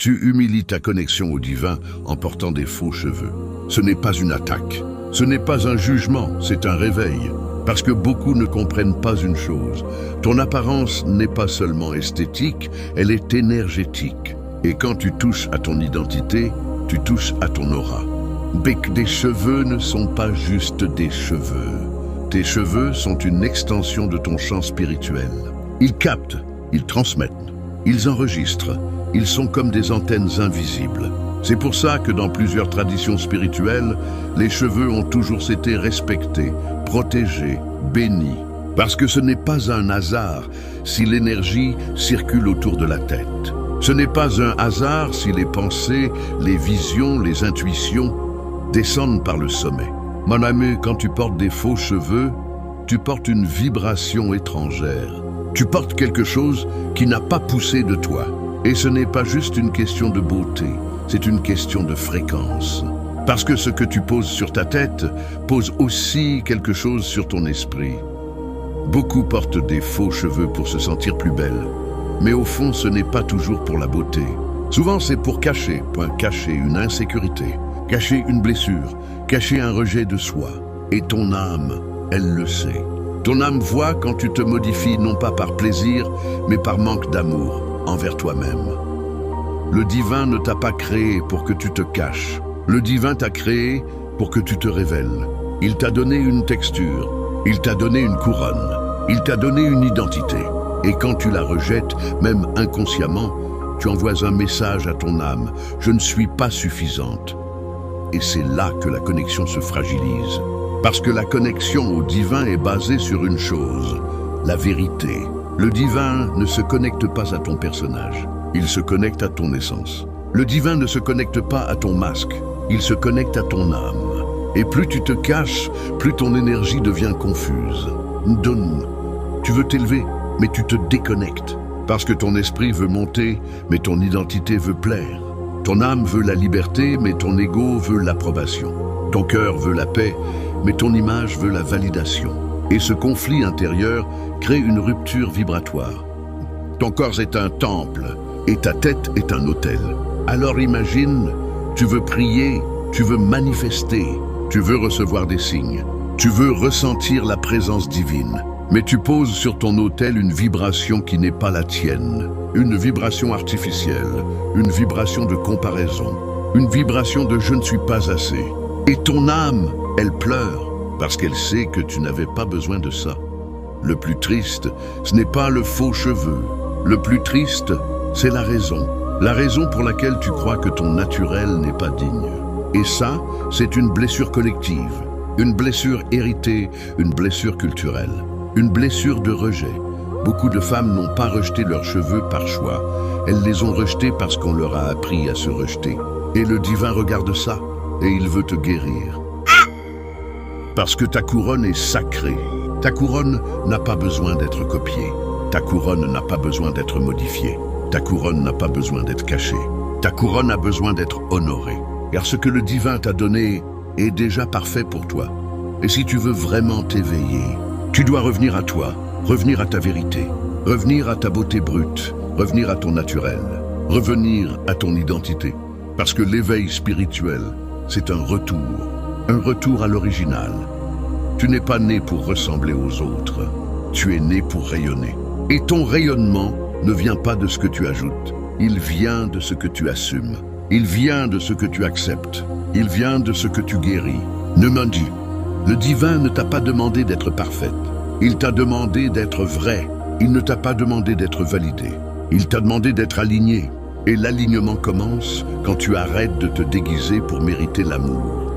Tu humilies ta connexion au divin en portant des faux cheveux. Ce n'est pas une attaque, ce n'est pas un jugement, c'est un réveil. Parce que beaucoup ne comprennent pas une chose. Ton apparence n'est pas seulement esthétique, elle est énergétique. Et quand tu touches à ton identité, tu touches à ton aura. Bec, des cheveux ne sont pas juste des cheveux. Tes cheveux sont une extension de ton champ spirituel. Ils captent, ils transmettent, ils enregistrent. Ils sont comme des antennes invisibles. C'est pour ça que dans plusieurs traditions spirituelles, les cheveux ont toujours été respectés, protégés, bénis. Parce que ce n'est pas un hasard si l'énergie circule autour de la tête. Ce n'est pas un hasard si les pensées, les visions, les intuitions descendent par le sommet. Mon ami, quand tu portes des faux cheveux, tu portes une vibration étrangère. Tu portes quelque chose qui n'a pas poussé de toi. Et ce n'est pas juste une question de beauté, c'est une question de fréquence. Parce que ce que tu poses sur ta tête pose aussi quelque chose sur ton esprit. Beaucoup portent des faux cheveux pour se sentir plus belle. Mais au fond, ce n'est pas toujours pour la beauté. Souvent, c'est pour cacher une insécurité, cacher une blessure, cacher un rejet de soi. Et ton âme, elle le sait. Ton âme voit quand tu te modifies non pas par plaisir, mais par manque d'amour envers toi-même. Le divin ne t'a pas créé pour que tu te caches. Le divin t'a créé pour que tu te révèles. Il t'a donné une texture, il t'a donné une couronne, il t'a donné une identité. Et quand tu la rejettes, même inconsciemment, tu envoies un message à ton âme. Je ne suis pas suffisante. Et c'est là que la connexion se fragilise. Parce que la connexion au divin est basée sur une chose, la vérité. Le divin ne se connecte pas à ton personnage, il se connecte à ton essence. Le divin ne se connecte pas à ton masque, il se connecte à ton âme. Et plus tu te caches, plus ton énergie devient confuse. Donne. Tu veux t'élever, mais tu te déconnectes. Parce que ton esprit veut monter, mais ton identité veut plaire. Ton âme veut la liberté, mais ton ego veut l'approbation. Ton cœur veut la paix, mais ton image veut la validation. Et ce conflit intérieur crée une rupture vibratoire. Ton corps est un temple et ta tête est un autel. Alors imagine, tu veux prier, tu veux manifester, tu veux recevoir des signes, tu veux ressentir la présence divine. Mais tu poses sur ton autel une vibration qui n'est pas la tienne, une vibration artificielle, une vibration de comparaison, une vibration de je ne suis pas assez. Et ton âme, elle pleure. Parce qu'elle sait que tu n'avais pas besoin de ça. Le plus triste, ce n'est pas le faux cheveu. Le plus triste, c'est la raison. La raison pour laquelle tu crois que ton naturel n'est pas digne. Et ça, c'est une blessure collective, une blessure héritée, une blessure culturelle, une blessure de rejet. Beaucoup de femmes n'ont pas rejeté leurs cheveux par choix. Elles les ont rejetés parce qu'on leur a appris à se rejeter. Et le divin regarde ça, et il veut te guérir. Parce que ta couronne est sacrée. Ta couronne n'a pas besoin d'être copiée. Ta couronne n'a pas besoin d'être modifiée. Ta couronne n'a pas besoin d'être cachée. Ta couronne a besoin d'être honorée. Car ce que le divin t'a donné est déjà parfait pour toi. Et si tu veux vraiment t'éveiller, tu dois revenir à toi, revenir à ta vérité, revenir à ta beauté brute, revenir à ton naturel, revenir à ton identité. Parce que l'éveil spirituel, c'est un retour à l'original. Tu n'es pas né pour ressembler aux autres, tu es né pour rayonner. Et ton rayonnement ne vient pas de ce que tu ajoutes, il vient de ce que tu assumes, il vient de ce que tu acceptes, il vient de ce que tu guéris. Nemandi, le divin ne t'a pas demandé d'être parfaite, il t'a demandé d'être vrai, il ne t'a pas demandé d'être validé, il t'a demandé d'être aligné. Et l'alignement commence quand tu arrêtes de te déguiser pour mériter l'amour.